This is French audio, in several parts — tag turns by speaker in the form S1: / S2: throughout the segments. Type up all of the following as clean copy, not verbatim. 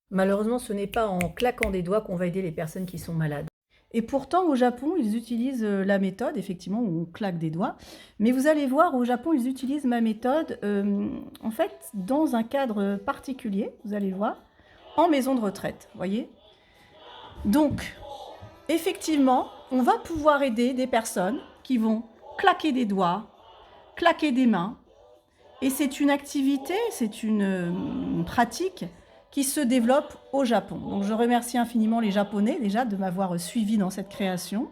S1: Malheureusement, ce n'est pas en claquant des doigts qu'on va aider les personnes qui sont malades. Et pourtant, au Japon, ils utilisent la méthode, effectivement, où on claque des doigts. Mais vous allez voir, au Japon, ils utilisent ma méthode, en fait, dans un cadre particulier, vous allez voir, en maison de retraite, voyez. Donc, effectivement, on va pouvoir aider des personnes qui vont claquer des doigts, claquer des mains. Et c'est une activité, c'est une pratique qui se développe au Japon. Donc je remercie infiniment les Japonais déjà de m'avoir suivi dans cette création.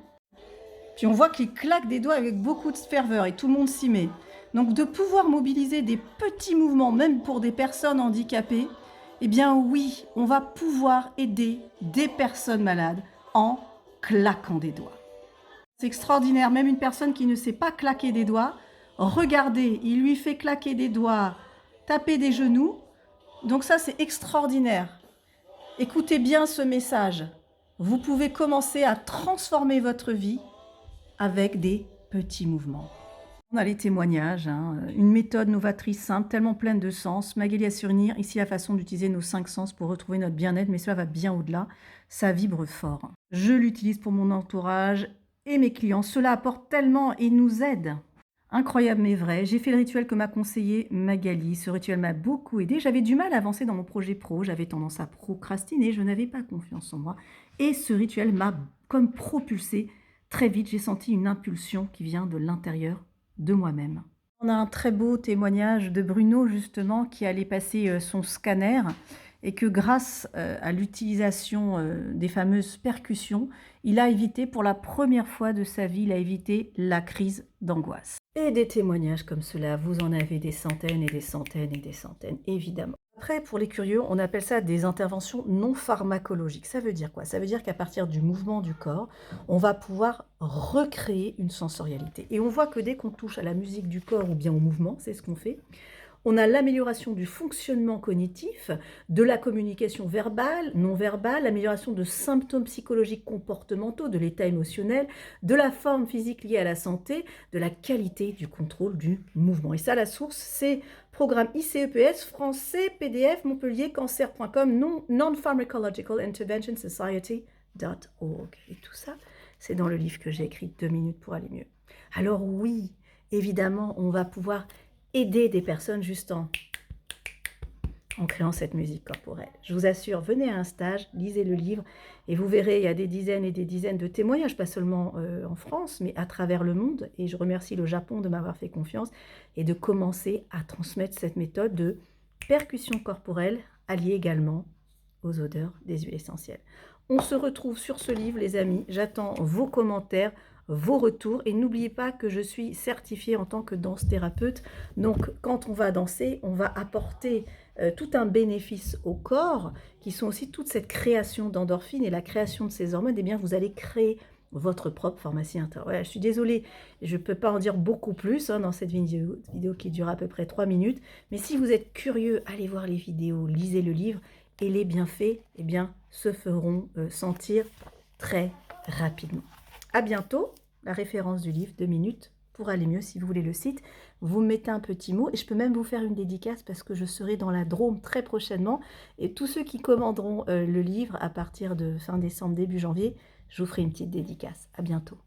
S1: Puis on voit qu'ils claquent des doigts avec beaucoup de ferveur et tout le monde s'y met. Donc de pouvoir mobiliser des petits mouvements, même pour des personnes handicapées, eh bien oui, on va pouvoir aider des personnes malades en claquant des doigts. C'est extraordinaire, même une personne qui ne sait pas claquer des doigts, regardez, il lui fait claquer des doigts, taper des genoux. Donc ça, c'est extraordinaire. Écoutez bien ce message. Vous pouvez commencer à transformer votre vie avec des petits mouvements. On a les témoignages, hein, une méthode novatrice simple, tellement pleine de sens. Magali Assurnier, ici la façon d'utiliser nos 5 sens pour retrouver notre bien-être, mais cela va bien au-delà, ça vibre fort. Je l'utilise pour mon entourage et mes clients, cela apporte tellement et nous aide. Incroyable mais vrai, j'ai fait le rituel que m'a conseillé Magali, ce rituel m'a beaucoup aidé, j'avais du mal à avancer dans mon projet pro, j'avais tendance à procrastiner, je n'avais pas confiance en moi, et ce rituel m'a comme propulsé. Très vite, j'ai senti une impulsion qui vient de l'intérieur de moi-même. On a un très beau témoignage de Bruno justement qui allait passer son scanner et que grâce à l'utilisation des fameuses percussions, il a évité pour la première fois de sa vie, il a évité la crise d'angoisse. Et des témoignages comme cela, vous en avez des centaines et des centaines et des centaines, évidemment. Après, pour les curieux, on appelle ça des interventions non pharmacologiques. Ça veut dire quoi? Ça veut dire qu'à partir du mouvement du corps, on va pouvoir recréer une sensorialité. Et on voit que dès qu'on touche à la musique du corps ou bien au mouvement, c'est ce qu'on fait, on a l'amélioration du fonctionnement cognitif, de la communication verbale, non verbale, l'amélioration de symptômes psychologiques comportementaux, de l'état émotionnel, de la forme physique liée à la santé, de la qualité du contrôle du mouvement. Et ça, la source, c'est programme ICEPS, français, PDF, Montpellier, cancer.com, Non-Pharmacological Intervention Society.org. Et tout ça, c'est dans le livre que j'ai écrit 2 minutes pour aller mieux. Alors oui, évidemment, on va pouvoir aider des personnes juste en créant cette musique corporelle. Je vous assure, venez à un stage, lisez le livre et vous verrez, il y a des dizaines et des dizaines de témoignages, pas seulement en France, mais à travers le monde. Et je remercie le Japon de m'avoir fait confiance et de commencer à transmettre cette méthode de percussion corporelle alliée également aux odeurs des huiles essentielles. On se retrouve sur ce livre, les amis. J'attends vos commentaires, vos retours. Et n'oubliez pas que je suis certifiée en tant que danse-thérapeute. Donc, quand on va danser, on va apporter tout un bénéfice au corps, qui sont aussi toute cette création d'endorphines et la création de ces hormones. Eh bien, vous allez créer votre propre pharmacie intérieure. Voilà, je suis désolée, je ne peux pas en dire beaucoup plus dans cette vidéo qui dure à peu près 3 minutes. Mais si vous êtes curieux, allez voir les vidéos, lisez le livre. Et les bienfaits, eh bien, se feront sentir très rapidement. À bientôt. La référence du livre, 2 minutes pour aller mieux. Si vous voulez le site, vous mettez un petit mot et je peux même vous faire une dédicace parce que je serai dans la Drôme très prochainement. Et tous ceux qui commanderont le livre à partir de fin décembre, début janvier, je vous ferai une petite dédicace. À bientôt.